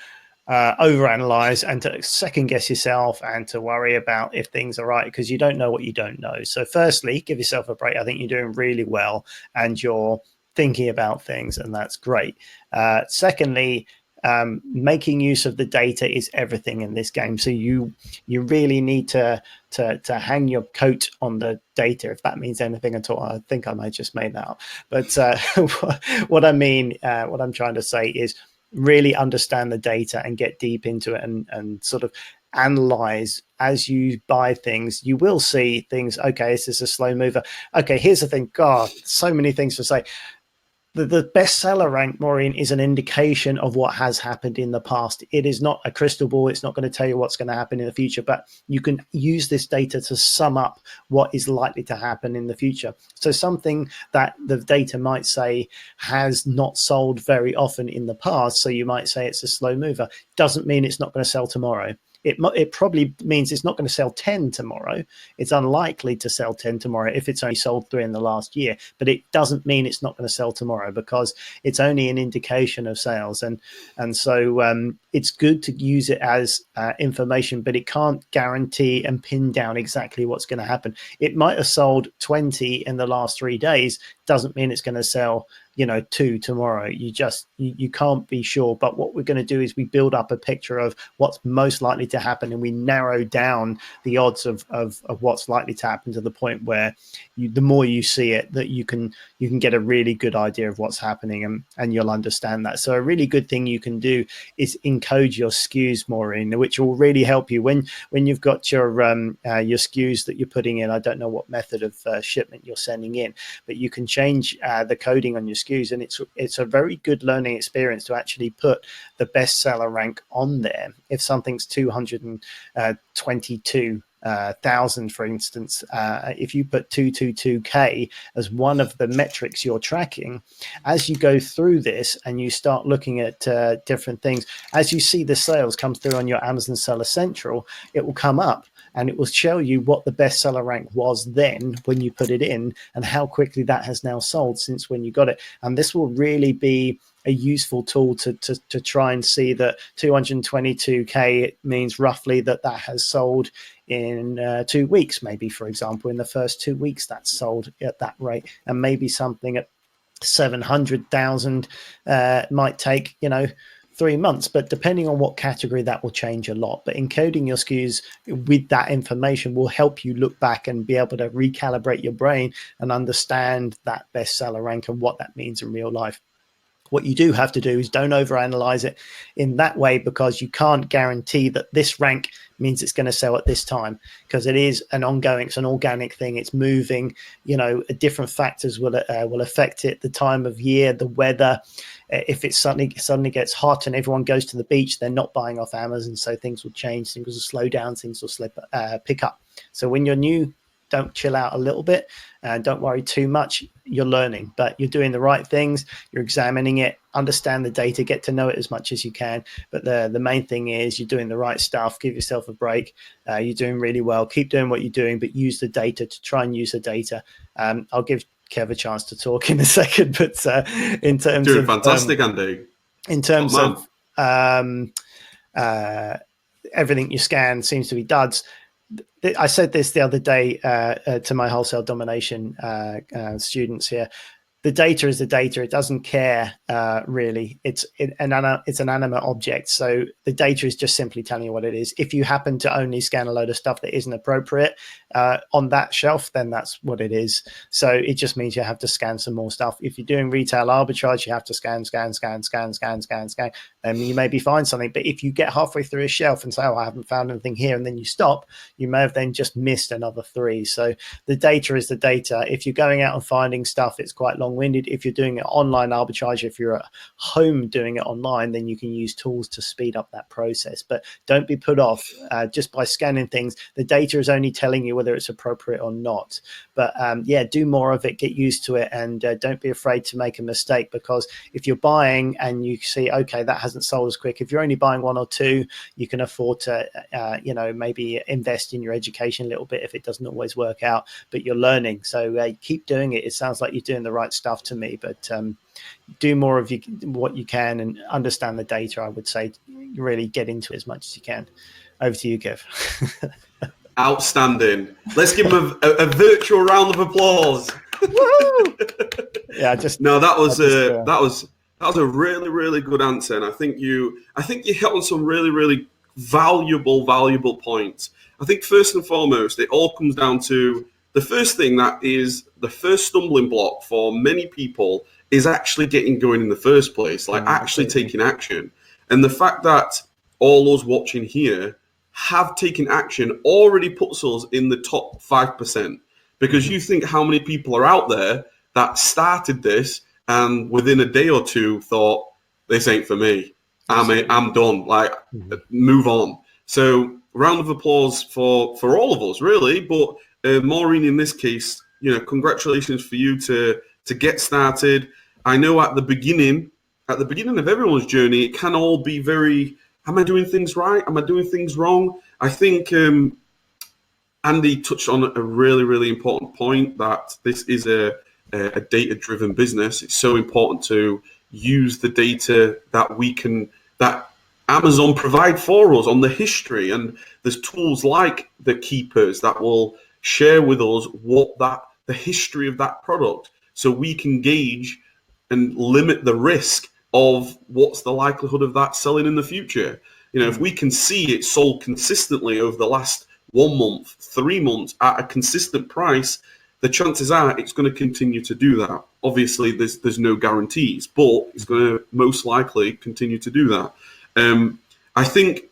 overanalyze and to second guess yourself and to worry about if things are right, because you don't know what you don't know. So firstly, give yourself a break. I think you're doing really well and you're thinking about things, and that's great. Secondly, making use of the data is everything in this game. So you really need to hang your coat on the data, if that means anything at all. I think I might just made that up. But what I mean, what I'm trying to say is really understand the data and get deep into it and sort of analyze as you buy things. You will see things. Okay, this is a slow mover. Okay, here's the thing. God, so many things to say. The bestseller rank, Maureen, is an indication of what has happened in the past. It is not a crystal ball. It's not going to tell you what's going to happen in the future, but you can use this data to sum up what is likely to happen in the future. So something that the data might say has not sold very often in the past, so you might say it's a slow mover, doesn't mean it's not going to sell tomorrow. It probably means it's not going to sell 10 tomorrow. It's unlikely to sell 10 tomorrow if it's only sold 3 in the last year. But it doesn't mean it's not going to sell tomorrow, because it's only an indication of sales. And so it's good to use it as information, but it can't guarantee and pin down exactly what's going to happen. It might have sold 20 in the last 3 days. Doesn't mean it's going to sell 2 tomorrow. You can't be sure. But what we're going to do is we build up a picture of what's most likely to happen, and we narrow down the odds of what's likely to happen to the point where the more you see it, that you can get a really good idea of what's happening, and you'll understand that. So a really good thing you can do is encode your SKUs, Maureen, which will really help you when you've got your SKUs that you're putting in. I don't know what method of shipment you're sending in, but you can change the coding on your SKUs, and it's a very good learning experience to actually put the bestseller rank on there. If something's 222 thousand, for instance, if you put 222K as one of the metrics you're tracking, as you go through this and you start looking at different things, as you see the sales come through on your Amazon Seller Central, it will come up and it will show you what the bestseller rank was then when you put it in, and how quickly that has now sold since when you got it. And this will really be a useful tool to try and see that 222K, it means roughly that has sold in 2 weeks, maybe, for example, in the first 2 weeks that's sold at that rate, and maybe something at 700,000 might take 3 months, but depending on what category, that will change a lot. But encoding your SKUs with that information will help you look back and be able to recalibrate your brain and understand that bestseller rank and what that means in real life. What you do have to do is don't overanalyze it in that way, because you can't guarantee that this rank means it's going to sell at this time, because it is an ongoing, it's an organic thing. It's moving, different factors will affect it. The time of year, the weather. If it suddenly gets hot and everyone goes to the beach, they're not buying off Amazon, so things will change, things will slow down, things will pick up. So when you're new, don't chill out a little bit and don't worry too much. You're learning, but you're doing the right things. You're examining it, understand the data, get to know it as much as you can. But the main thing is you're doing the right stuff. Give yourself a break. You're doing really well. Keep doing what you're doing, but use the data to try and use the data. I'll give Kev a chance to talk in a second, but in terms doing of fantastic, Andy. In terms of everything you scan seems to be duds. I said this the other day to my wholesale domination students here. The data is the data. It doesn't care really. It's an animate object. So the data is just simply telling you what it is. If you happen to only scan a load of stuff that isn't appropriate on that shelf, then that's what it is. So it just means you have to scan some more stuff. If you're doing retail arbitrage, you have to scan. And you maybe find something. But if you get halfway through a shelf and say, oh, I haven't found anything here, and then you stop, you may have then just missed another 3. So the data is the data. If you're going out and finding stuff, it's quite long-winded. If you're doing it online arbitrage, if you're at home doing it online, then you can use tools to speed up that process. But don't be put off just by scanning things. The data is only telling you whether it's appropriate or not. But do more of it, get used to it, and don't be afraid to make a mistake, because if you're buying and you see, okay, that hasn't sold as quick, if you're only buying 1 or 2, you can afford to maybe invest in your education a little bit if it doesn't always work out, but you're learning. So keep doing it. It sounds like you're doing the right stuff to me, but do more of what you can and understand the data. I would say really get into it as much as you can. Over to you, Kev. Outstanding. Let's give him a virtual round of applause. Woo! Yeah, that was a really, really good answer, and I think you hit on some really, really valuable points. I think first and foremost, it all comes down to the first thing, that is the first stumbling block for many people is actually getting going in the first place, like actually taking action. And the fact that all us watching here have taken action already puts us in the top 5%, because you think how many people are out there that started this and within a day or 2 thought, this ain't for me. I'm done. Like, move on. So round of applause for all of us, really. But Maureen, in this case, congratulations for you to get started. I know at the beginning of everyone's journey, it can all be very, am I doing things right? Am I doing things wrong? I think Andy touched on a really, really important point, that this is a data-driven business. It's so important to use the data that Amazon provide for us on the history, and there's tools like the keepers that will share with us the history of that product, so we can gauge and limit the risk of what's the likelihood of that selling in the future. If we can see it sold consistently over the last 1 month, 3 months at a consistent price, the chances are it's going to continue to do that. Obviously, there's no guarantees, but it's going to most likely continue to do that. I think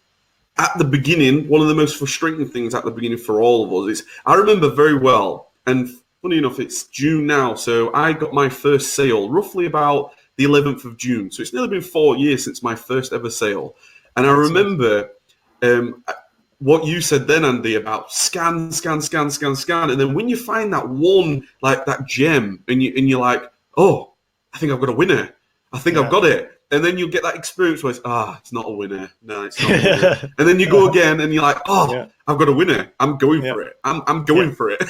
at the beginning, one of the most frustrating things at the beginning for all of us is, I remember very well, and funny enough, it's June now, so I got my first sale roughly about the 11th of June. So it's nearly been 4 years since my first ever sale. And I remember what you said then, Andy, about scan, and then when you find that one, like that gem, and you're like, oh, I think I've got a winner. I think I've got it. And then you'll get that experience where it's not a winner. No, it's not a winner. And then you go again, and you're like, I've got a winner. I'm going for it. I'm going for it.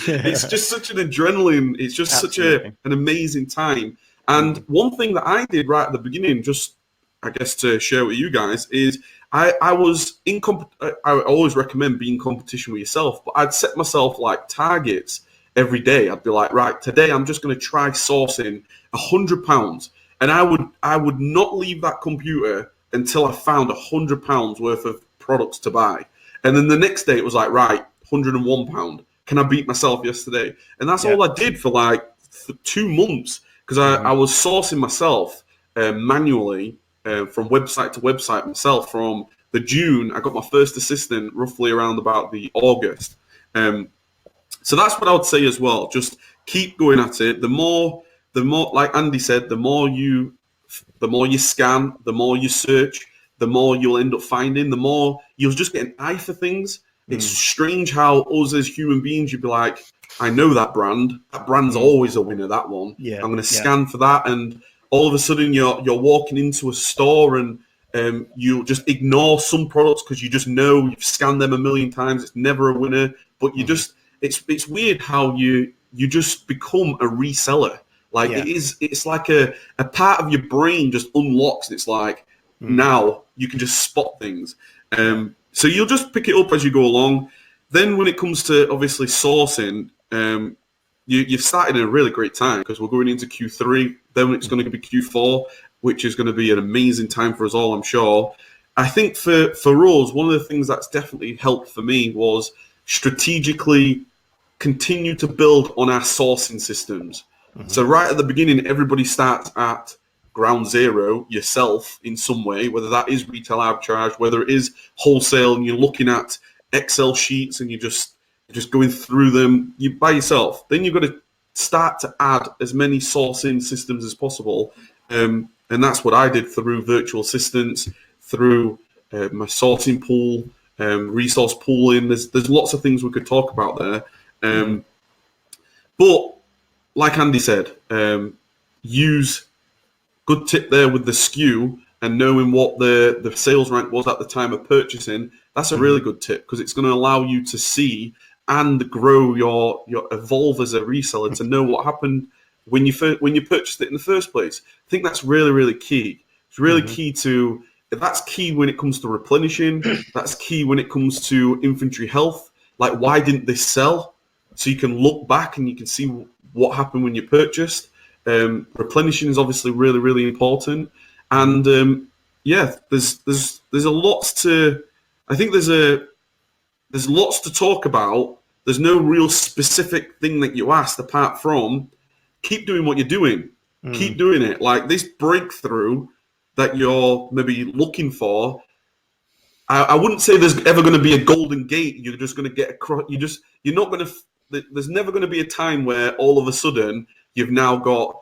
It's just such an adrenaline. It's just such an amazing time. And one thing that I did right at the beginning, just I guess to share with you guys, is I was in I always recommend being in competition with yourself, but I'd set myself like targets every day. I'd be like, right, today I'm just going to try sourcing £100, and I would not leave that computer until I found £100 worth of products to buy. And then the next day it was like, right, £101. Can I beat myself yesterday? And that's all I did for like 2 months, because I was sourcing myself manually. From website to website myself. From the June, I got my first assistant roughly around about the August. So that's what I would say as well. Just keep going at it. The more, like Andy said, the more you scan, the more you search, the more you'll end up finding. The more you'll just get an eye for things. It's strange how us as human beings, you'd be like, I know that brand. That brand's always a winner. That one. Yeah. I'm going to scan for that, and all of a sudden you're walking into a store and you just ignore some products because you just know you've scanned them a million times. It's never a winner, but you just it's weird how you just become a reseller. Like it's like a part of your brain just unlocks, and it's like now you can just spot things. So you'll just pick it up as you go along. Then when it comes to obviously sourcing, you've started in a really great time, because we're going into Q3. Then it's going to be Q4, which is going to be an amazing time for us all, I'm sure. I think for us, one of the things that's definitely helped for me was strategically continue to build on our sourcing systems. So right at the beginning, everybody starts at ground zero yourself in some way, whether that is retail arbitrage, whether it is wholesale, and you're looking at Excel sheets and you're just going through them by yourself. Then you've got to start to add as many sourcing systems as possible. And that's what I did through virtual assistants, through my sourcing pool, resource pooling. There's lots of things we could talk about there. But like Andy said, use good tip there with the SKU and knowing what the sales rank was at the time of purchasing. That's a really good tip, because it's going to allow you to see and grow your evolve as a reseller, to know what happened when you purchased it in the first place. I think that's really, really key. It's really key to, that's key when it comes to replenishing. That's key when it comes to inventory health. Like, why didn't this sell? So you can look back and you can see what happened when you purchased. Replenishing is obviously really, really important. And there's a lot to, I think there's lots to talk about. There's no real specific thing that you asked, apart from keep doing what you're doing. Keep doing it. Like this breakthrough that you're maybe looking for, I wouldn't say there's ever going to be a golden gate. You're just going to get across. You're not going to. There's never going to be a time where all of a sudden you've now got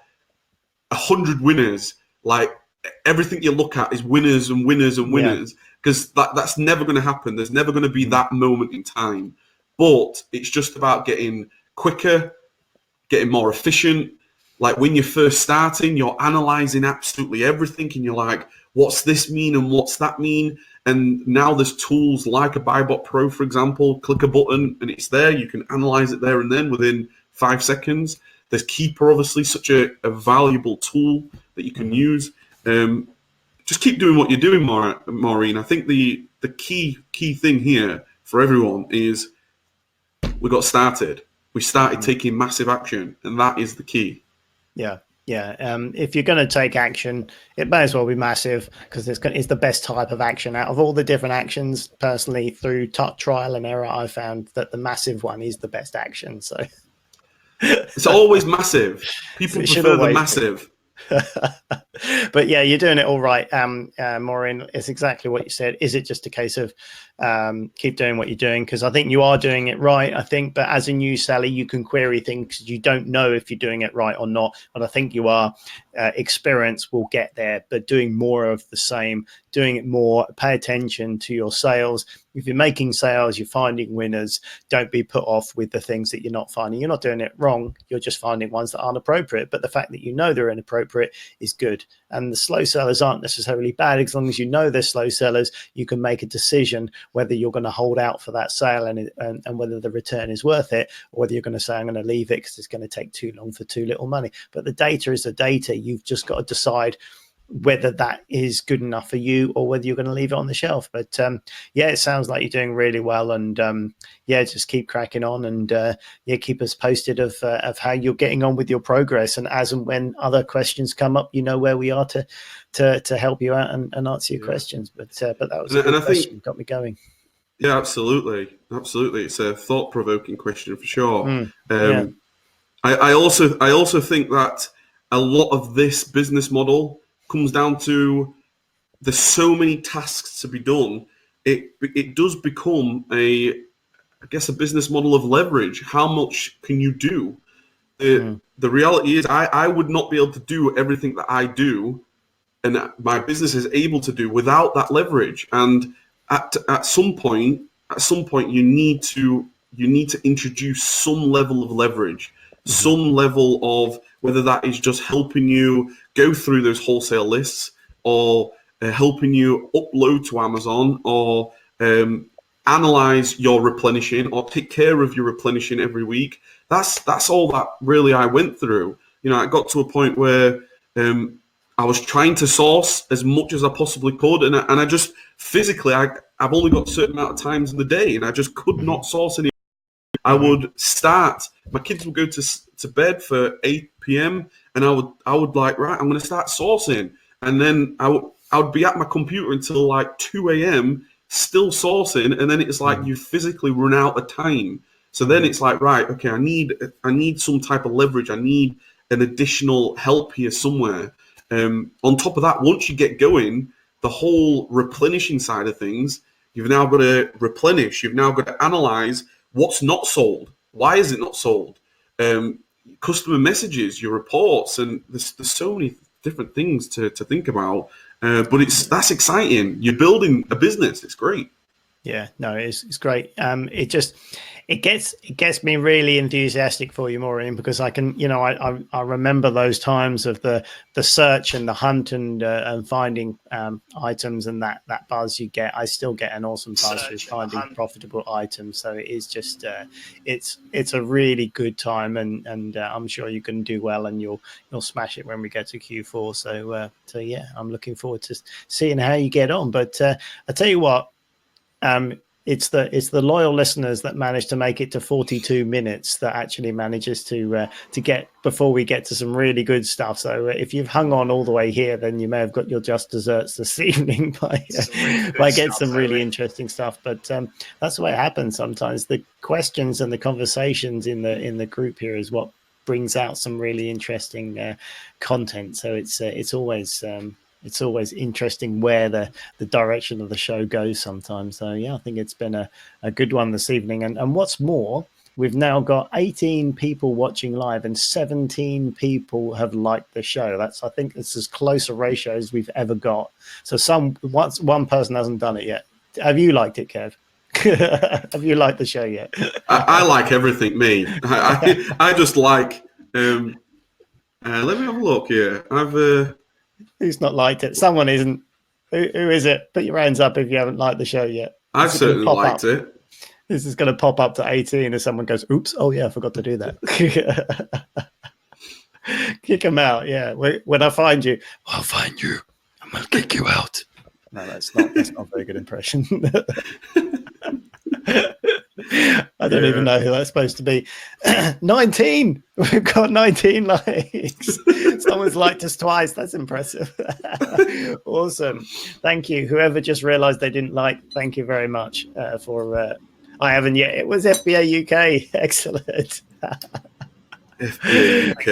100 winners. Like everything you look at is winners and winners and winners. Because that's never going to happen. There's never going to be that moment in time. But it's just about getting quicker, getting more efficient. Like when you're first starting, you're analyzing absolutely everything, and you're like, what's this mean and what's that mean? And now there's tools like a BuyBot Pro, for example. Click a button and it's there. You can analyze it there and then within 5 seconds. There's Keeper, obviously, such a valuable tool that you can use. Just keep doing what you're doing, Maureen. I think the key thing here for everyone is we got started. We started taking massive action, and that is the key. Yeah. If you're going to take action, it may as well be massive, because it's the best type of action out of all the different actions. Personally, through trial and error, I found that the massive one is the best action. So it's always massive. People prefer the massive. But yeah, you're doing it all right, Maureen. It's exactly what you said. Is it just a case of keep doing what you're doing, because I think you are doing it right. I think, but as a new seller, you can query things. You don't know if you're doing it right or not, but I think you are. Experience will get there, but doing more of the same, doing it more. Pay attention to your sales. If you're making sales, you're finding winners. Don't be put off with the things that you're not finding. You're not doing it wrong. You're just finding ones that aren't appropriate. But the fact that you know they're inappropriate is good. And the slow sellers aren't necessarily bad. As long as you know they're slow sellers, you can make a decision whether you're going to hold out for that sale and whether the return is worth it, or whether you're going to say, I'm going to leave it because it's going to take too long for too little money. But the data is the data. You've just got to decide whether that is good enough for you or whether you're going to leave it on the shelf. But yeah, it sounds like you're doing really well, and yeah, just keep cracking on, and yeah, keep us posted of how you're getting on with your progress. And as and when other questions come up, you know where we are to help you out and answer your questions. But that was a good question. Got me going. Yeah, absolutely. It's a thought-provoking question for sure. Yeah. I also think that a lot of this business model comes down to there's so many tasks to be done. It does become a business model of leverage. How much can you do? The reality is I would not be able to do everything that I do and that my business is able to do without that leverage. And at some point you need to introduce some level of leverage, some level of, whether that is just helping you go through those wholesale lists, or helping you upload to Amazon, or analyze your replenishing, or take care of your replenishing every week. That's all that really I went through. You know, I got to a point where I was trying to source as much as I possibly could, and I just physically, I've only got a certain amount of times in the day, and I just could not source any. I would start. My kids would go to bed for 8 p.m. and I would like, right, I'm going to start sourcing, and then I would be at my computer until like 2 a.m. still sourcing, and then it's like you physically run out of time. So then it's like, right, okay, I need some type of leverage. I need an additional help here somewhere. On top of that, once you get going, the whole replenishing side of things, you've now got to replenish. You've now got to analyze what's not sold. Why is it not sold? Customer messages, your reports, and there's so many different things to think about. But that's exciting. You're building a business. It's great. Yeah, no, it's great. It gets me really enthusiastic for you, Maureen, because I can, I remember those times of the search and the hunt and finding items, and that buzz you get. I still get an awesome buzz with finding profitable items. So it is just it's a really good time, and I'm sure you can do well, and you'll smash it when we get to Q4. So yeah, I'm looking forward to seeing how you get on. But I tell you what. It's the loyal listeners that manage to make it to 42 minutes that actually manages to get before we get to some really good stuff. So if you've hung on all the way here, then you may have got your just desserts this evening by getting some really interesting stuff. But that's the way it happens sometimes. The questions and the conversations in the group here is what brings out some really interesting content. So it's always interesting where the direction of the show goes sometimes. So yeah, I think it's been a good one this evening. And what's more, we've now got 18 people watching live and 17 people have liked the show. I think it's as close a ratio as we've ever got. So one person hasn't done it yet. Have you liked it, Kev? Have you liked the show yet? I like everything, me. I just like, let me have a look here. Who's not liked it? Someone isn't. Who is it? Put your hands up if you haven't liked the show yet. I've certainly liked it. This is going to pop up to 18 if someone goes, oops, oh yeah, I forgot to do that. Kick them out, yeah. When I find you, I'll find you. I'm going to kick you out. No, that's not a very good impression. I don't even know who that's supposed to be. 19. We've got 19 likes. Someone's liked us twice. That's impressive. Awesome. Thank you. Whoever just realized they didn't like, thank you very much for I haven't yet. It was FBA UK. Excellent. FBA UK.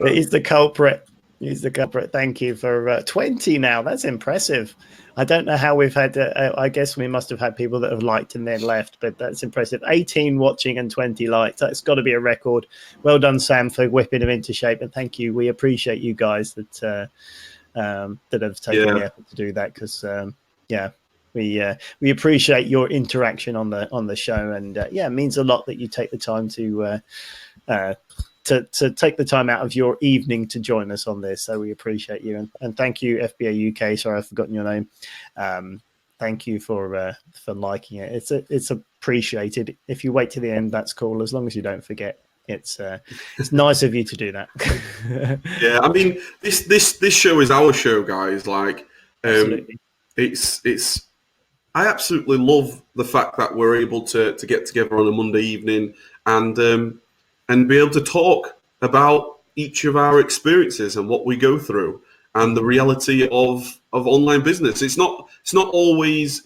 It is the culprit. He's the culprit. Thank you for 20 now. That's impressive. I don't know how we've had, I guess we must have had people that have liked and then left, but that's impressive. 18 watching and 20 likes. That's got to be a record. Well done, Sam, for whipping him into shape. And thank you. We appreciate you guys that have taken the effort to do that, because, we appreciate your interaction on the show. And it means a lot that you take the time to take the time out of your evening to join us on this. So we appreciate you, and thank you, FBA UK. Sorry, I've forgotten your name. Thank you for liking it. It's appreciated. If you wait to the end, that's cool. As long as you don't forget, it's nice of you to do that. Yeah, I mean, this show is our show, guys. Like, it's. I absolutely love the fact that we're able to get together on a Monday evening and be able to talk about each of our experiences and what we go through and the reality of online business. It's not always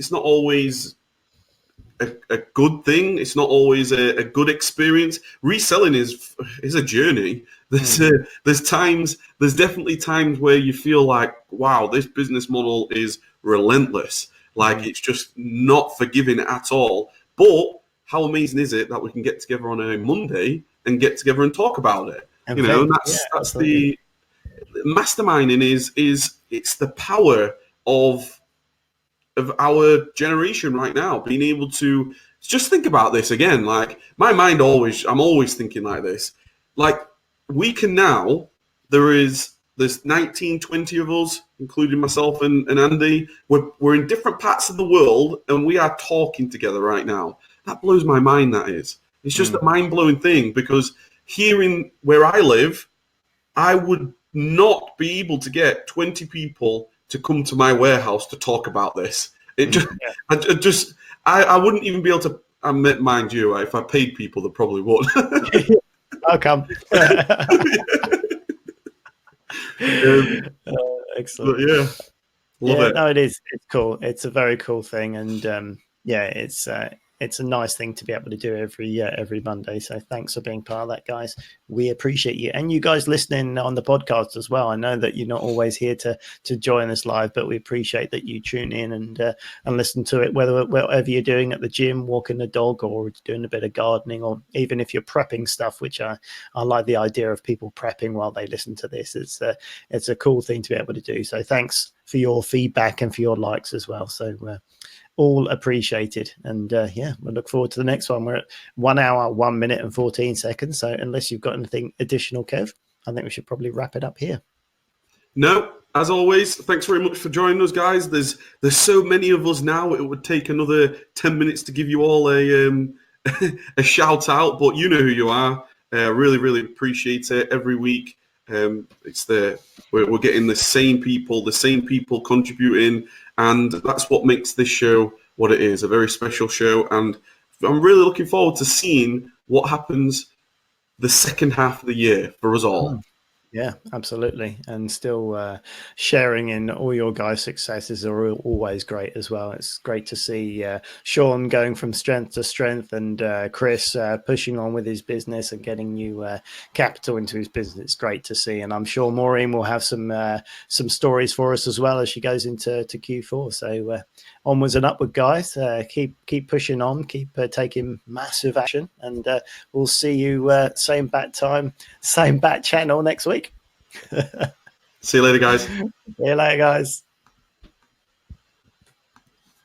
a good thing. It's not always a good experience. Reselling is a journey. There's definitely times where you feel like, wow, this business model is relentless. Like, it's just not forgiving at all. But how amazing is it that we can get together on a Monday and get together and talk about it? And that's the masterminding is it's the power of our generation right now, being able to just think about this again. Like, I'm always thinking like this. Like, we can now, there's 19, 20 of us, including myself and Andy. We're in different parts of the world, and we are talking together right now. That blows my mind, that is. It's just a mind-blowing thing, because here in where I live, I would not be able to get 20 people to come to my warehouse to talk about this. I wouldn't even be able to, mind you, if I paid people, they probably would. I'll come. Excellent. Love it. No, it is. It's cool. It's a very cool thing, and it's a nice thing to be able to do every Monday. So thanks for being part of that, guys. We appreciate you, and you guys listening on the podcast as well. I know that you're not always here to join us live, but we appreciate that you tune in and listen to it, whatever you're doing at the gym, walking the dog, or doing a bit of gardening, or even if you're prepping stuff, which I like the idea of people prepping while they listen to this. It's a cool thing to be able to do. So thanks for your feedback and for your likes as well. So all appreciated. And we'll look forward to the next one. We're at 1 hour, 1 minute and 14 seconds. So unless you've got anything additional, Kev, I think we should probably wrap it up here. No, as always, thanks very much for joining us, guys. There's so many of us now. It would take another 10 minutes to give you all a shout out, but you know who you are. Really, really appreciate it every week. We're getting the same people contributing, and that's what makes this show what it is, a very special show. And I'm really looking forward to seeing what happens the second half of the year for us all. Yeah, absolutely. And still sharing in all your guys' successes are always great as well. It's great to see Sean going from strength to strength, and Chris pushing on with his business and getting new capital into his business. It's great to see. And I'm sure Maureen will have some stories for us as well as she goes into Q4. So onwards and upward, guys. Keep pushing on, keep taking massive action, and we'll see you same bat time, same bat channel next week. See you later, guys. See you later, guys.